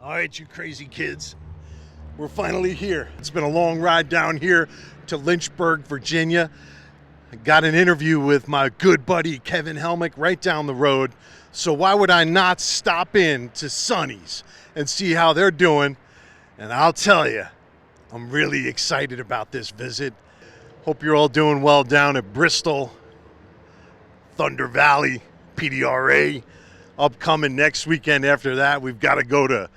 All right, you crazy kids. We're finally here. It's been a long ride down here to Lynchburg, Virginia. I got an interview with my good buddy Kevin Helmick right down the road. So why would I not stop in to Sonny's and see how they're doing? And I'll tell you, I'm really excited about this visit. Hope you're all doing well down at Bristol, Thunder Valley, PDRA. Upcoming next weekend after that, we've got to go to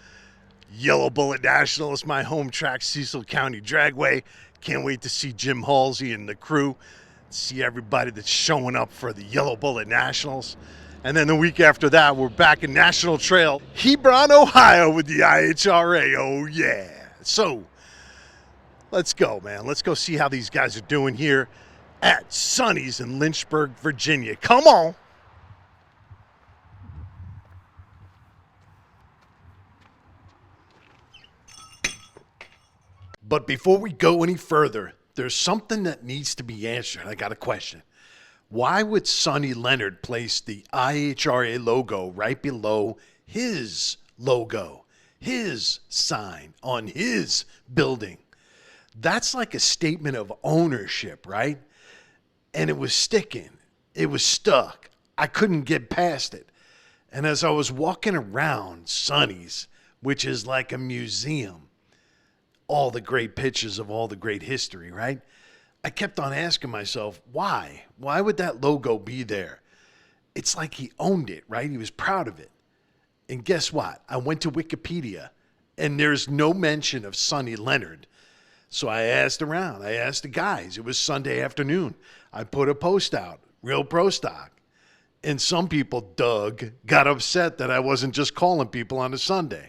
Yellow Bullet National. It's my home track, Cecil County Dragway. Can't wait to see Jim Halsey and the crew, see everybody that's showing up for the Yellow Bullet Nationals. And then the week after that, we're back in National Trail, Hebron, Ohio with the IHRA. Oh, yeah. So let's go, man. Let's go see how these guys are doing here at Sonny's in Lynchburg, Virginia. Come on. But before we go any further, there's something that needs to be answered. I got a question. Why would Sonny Leonard place the IHRA logo right below his logo, his sign on his building? That's like a statement of ownership, right? And it was sticking. It was stuck. I couldn't get past it. And as I was walking around Sonny's, which is like a museum, all the great pictures of all the great history, right? I kept on asking myself, why? Why would that logo be there? It's like he owned it, right? He was proud of it. And guess what? I went to Wikipedia, and there's no mention of Sonny Leonard. So I asked around. I asked the guys. It was Sunday afternoon. I put a post out, Real Pro Stock. And some people, Doug, got upset that I wasn't just calling people on a Sunday.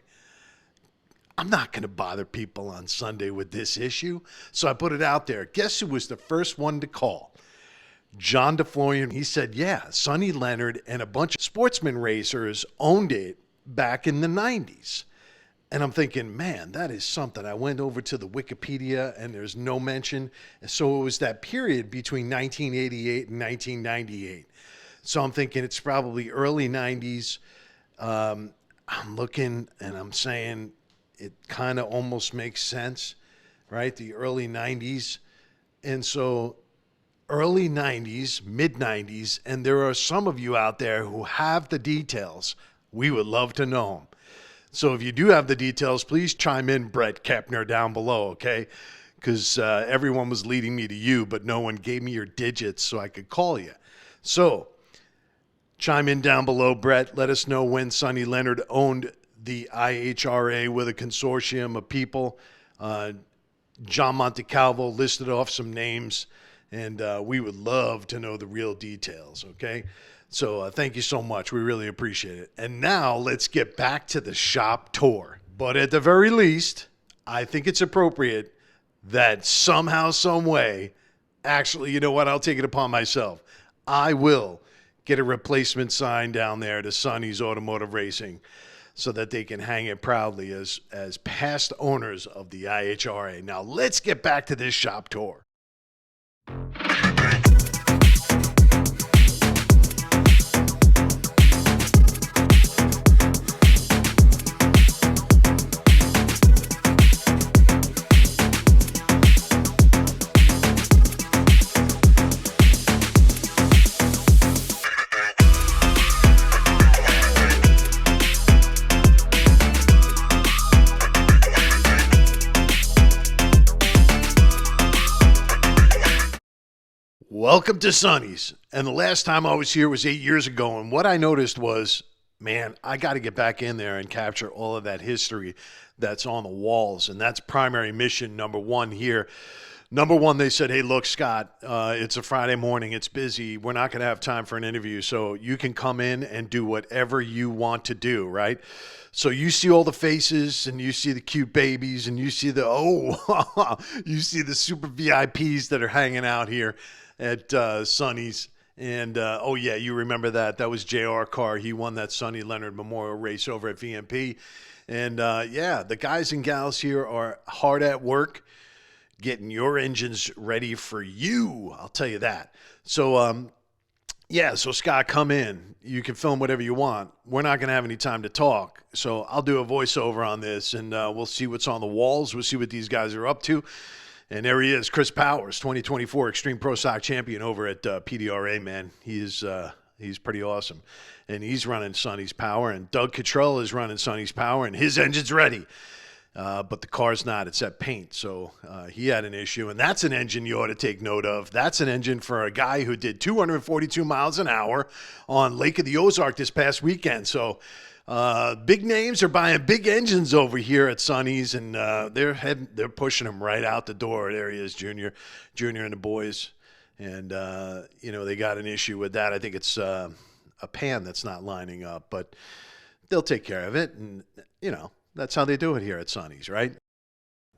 I'm not going to bother people on Sunday with this issue. So I put it out there. Guess who was the first one to call? John DeFlorian. He said, yeah, Sonny Leonard and a bunch of sportsman racers owned it back in the 90s. And I'm thinking, man, that is something. I went over to the Wikipedia and there's no mention. So it was that period between 1988 and 1998. So I'm thinking it's probably early 90s. I'm looking and I'm saying, it kind of almost makes sense, right? The early 90s. And so early 90s, mid 90s, and there are some of you out there who have the details. We would love to know them. So if you do have the details, please chime in, Brett Kepner, down below, okay? Because everyone was leading me to you, but no one gave me your digits so I could call you. So chime in down below, Brett. Let us know when Sonny Leonard owned the IHRA with a consortium of people. John Montecalvo listed off some names, and we would love to know the real details, okay? So thank you so much. We really appreciate it. And now let's get back to the shop tour. But at the very least, I think it's appropriate that somehow, some way, actually, you know what? I'll take it upon myself. I will get a replacement sign down there to Sonny's Automotive Racing, so that they can hang it proudly as past owners of the IHRA. Now let's get back to this shop tour. Welcome to Sonny's. And the last time I was here was 8 years ago. And what I noticed was, man, I got to get back in there and capture all of that history that's on the walls. And that's primary mission number one here. Number one, they said, hey, look, Scott, it's a Friday morning. It's busy. We're not going to have time for an interview. So you can come in and do whatever you want to do, right? So you see all the faces and you see the cute babies and you see you see the super VIPs that are hanging out here at Sonny's. And, oh, yeah, you remember that. That was J.R. Carr. He won that Sonny Leonard Memorial Race over at VMP. And, yeah, the guys and gals here are hard at work getting your engines ready for you. I'll tell you that. So Yeah, so Scott, come in. You can film whatever you want. We're not going to have any time to talk. So I'll do a voiceover on this, and we'll see what's on the walls. We'll see what these guys are up to. And there he is, Chris Powers, 2024 Extreme Pro Stock Champion over at PDRA, man. He's pretty awesome. And he's running Sonny's power, and Doug Cottrell is running Sonny's power, and his engine's ready. But the car's not. It's that paint. So he had an issue, and that's an engine you ought to take note of. That's an engine for a guy who did 242 miles an hour on Lake of the Ozark this past weekend. So big names are buying big engines over here at Sonny's, and they're pushing him right out the door. There he is, Junior and the boys. And, they got an issue with that. I think it's a pan that's not lining up, but they'll take care of it. And, that's how they do it here at Sonny's, right?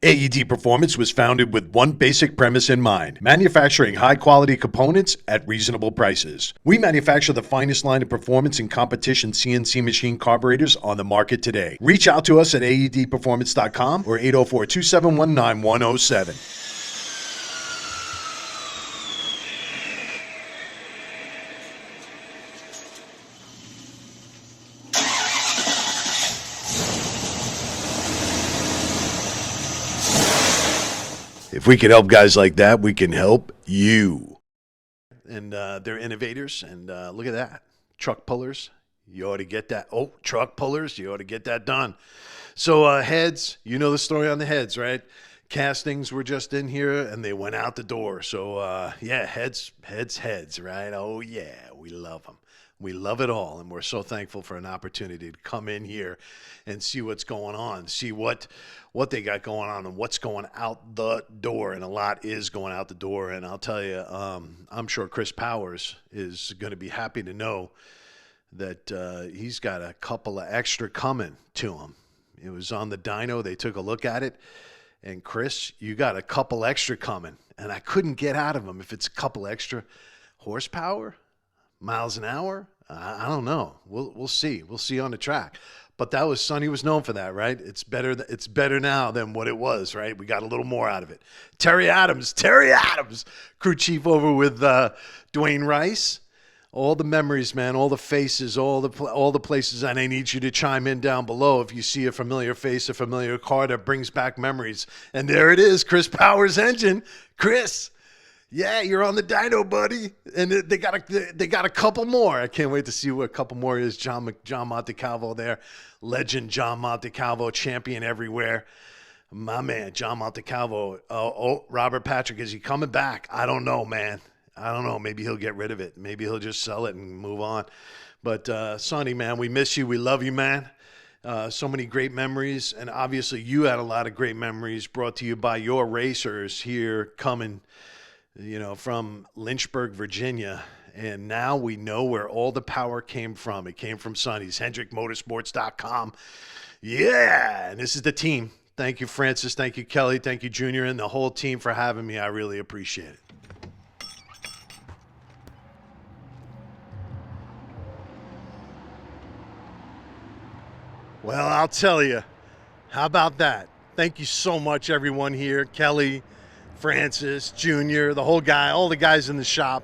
AED Performance was founded with one basic premise in mind: manufacturing high-quality components at reasonable prices. We manufacture the finest line of performance and competition CNC machine carburetors on the market today. Reach out to us at aedperformance.com or 804-271-9107. If we can help guys like that, we can help you. And they're innovators, and look at that. Truck pullers, you ought to get that. Oh, truck pullers, you ought to get that done. So heads, you know the story on the heads, right? Castings were just in here, and they went out the door. So, heads, right? Oh, yeah, we love them. We love it all, and we're so thankful for an opportunity to come in here and see what's going on, see what they got going on and what's going out the door. And a lot is going out the door. And I'll tell you, I'm sure Chris Powers is going to be happy to know that he's got a couple of extra coming to him. It was on the dyno. They took a look at it. And, Chris, you got a couple extra coming. And I couldn't get out of him if it's a couple extra horsepower, miles an hour. I don't know. We'll see. We'll see on the track. But that was Sonny was known for that, right? It's better now than what it was, right? We got a little more out of it. Terry Adams, crew chief over with Dwayne Rice. All the memories, man, all the faces, all the places, and I need you to chime in down below if you see a familiar face, a familiar car that brings back memories. And there it is, Chris Powers' engine. Chris, yeah, you're on the dyno, buddy. And they got a couple more. I can't wait to see what a couple more is. John Montecalvo there, legend John Montecalvo, champion everywhere. My man, John Montecalvo. Robert Patrick, is he coming back? I don't know, man. I don't know. Maybe he'll get rid of it. Maybe he'll just sell it and move on. But Sonny, man, we miss you. We love you, man. So many great memories. And obviously you had a lot of great memories brought to you by your racers here coming, from Lynchburg, Virginia. And now we know where all the power came from. It came from Sonny's, HendrickMotorsports.com. Yeah, and this is the team. Thank you, Francis. Thank you, Kelly. Thank you, Junior, and the whole team for having me. I really appreciate it. Well, I'll tell you. How about that? Thank you so much, everyone here. Kelly, Francis, Junior, the whole guy, all the guys in the shop.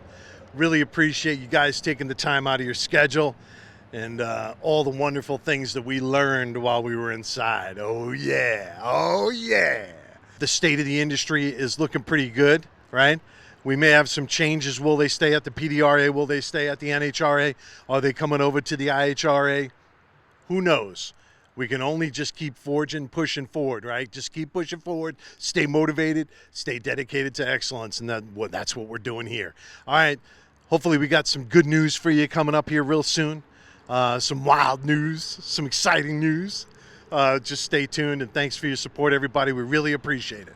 Really appreciate you guys taking the time out of your schedule and all the wonderful things that we learned while we were inside. Oh, yeah. Oh, yeah. The state of the industry is looking pretty good, right? We may have some changes. Will they stay at the PDRA? Will they stay at the NHRA? Are they coming over to the IHRA? Who knows? We can only just keep forging, pushing forward, right? Just keep pushing forward, stay motivated, stay dedicated to excellence, and that's what we're doing here. All right, hopefully we got some good news for you coming up here real soon. Some wild news, some exciting news. Just stay tuned, and thanks for your support, everybody. We really appreciate it.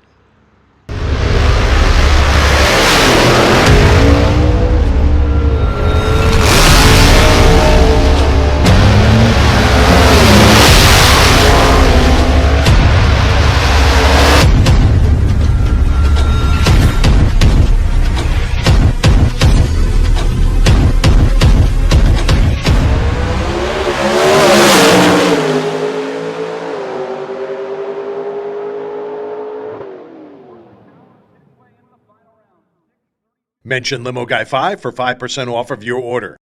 Mention Limo Guy 5 for 5% off of your order.